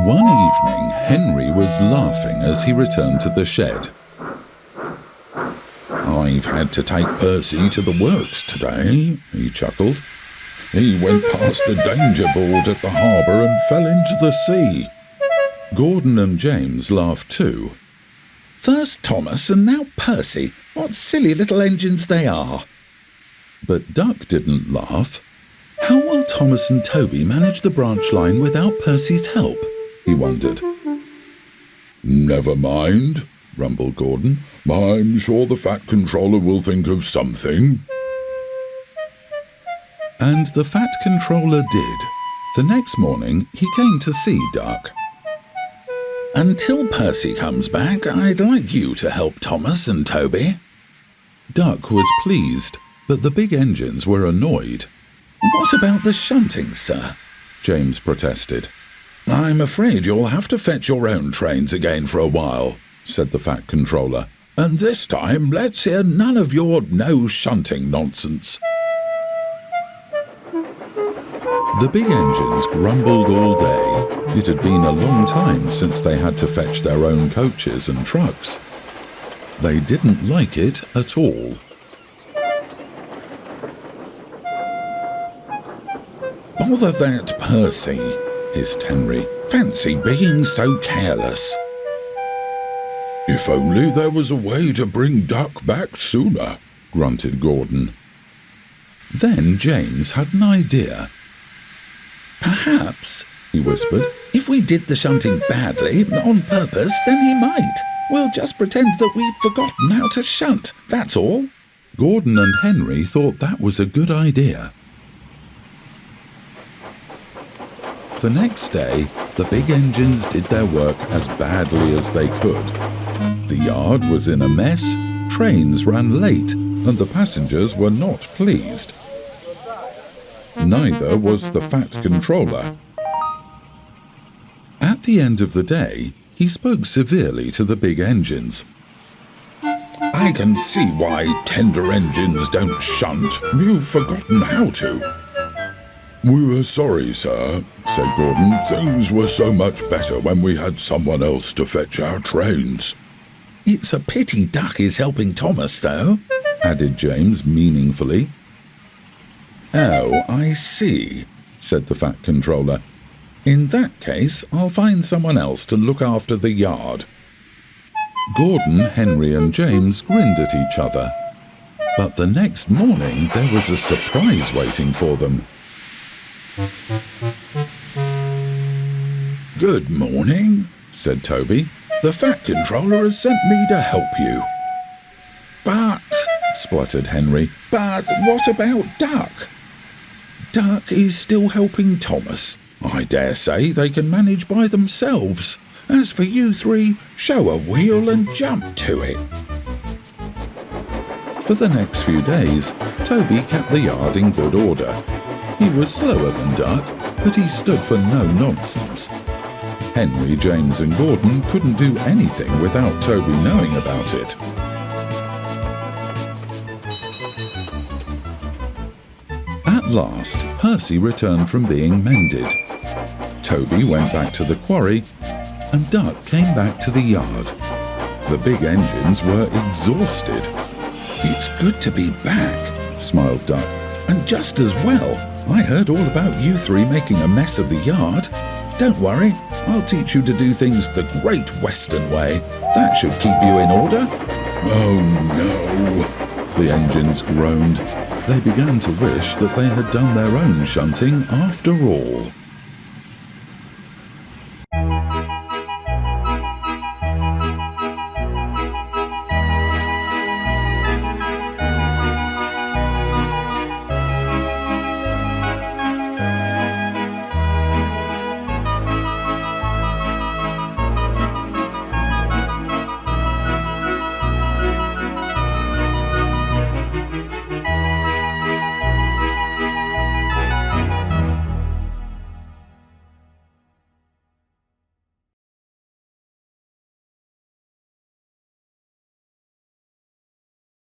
One evening, Henry was laughing as he returned to the shed. "I've had to take Percy to the works today," he chuckled. "He went past the danger board at the harbour and fell into the sea." Gordon and James laughed too. "First Thomas and now Percy. What silly little engines they are." But Duck didn't laugh. "How will Thomas and Toby manage the branch line without Percy's help?" he wondered. "Never mind," rumbled Gordon. "I'm sure the Fat Controller will think of something." And the Fat Controller did. The next morning, he came to see Duck. "Until Percy comes back, I'd like you to help Thomas and Toby." Duck was pleased, but the big engines were annoyed. "What about the shunting, sir?" James protested. "I'm afraid you'll have to fetch your own trains again for a while," said the Fat Controller. "And this time, let's hear none of your no shunting nonsense." The big engines grumbled all day. It had been a long time since they had to fetch their own coaches and trucks. They didn't like it at all. "Bother that Percy," hissed Henry. "Fancy being so careless." "If only there was a way to bring Duck back sooner," grunted Gordon. Then James had an idea. "Perhaps," he whispered, "if we did the shunting badly, on purpose, then he might. We'll just pretend that we've forgotten how to shunt, that's all." Gordon and Henry thought that was a good idea. The next day, the big engines did their work as badly as they could. The yard was in a mess, trains ran late, and the passengers were not pleased. Neither was the Fat Controller. At the end of the day, he spoke severely to the big engines. "I can see why tender engines don't shunt. You've forgotten how to." "We were sorry, sir," said Gordon. "Things were so much better when we had someone else to fetch our trains." "It's a pity Duck is helping Thomas, though," added James meaningfully. "Oh, I see," said the Fat Controller. "In that case, I'll find someone else to look after the yard." Gordon, Henry and James grinned at each other. But the next morning there was a surprise waiting for them. "Good morning," said Toby. "The Fat Controller has sent me to help you." "But," spluttered Henry, "but what about Duck?" "Duck is still helping Thomas. I dare say they can manage by themselves. As for you three, show a wheel and jump to it." For the next few days, Toby kept the yard in good order. He was slower than Duck, but he stood for no nonsense. Henry, James and Gordon couldn't do anything without Toby knowing about it. At last, Percy returned from being mended. Toby went back to the quarry, and Duck came back to the yard. The big engines were exhausted. "It's good to be back," smiled Duck, "and just as well. I heard all about you three making a mess of the yard. Don't worry, I'll teach you to do things the Great Western way. That should keep you in order." "Oh no," the engines groaned. They began to wish that they had done their own shunting after all.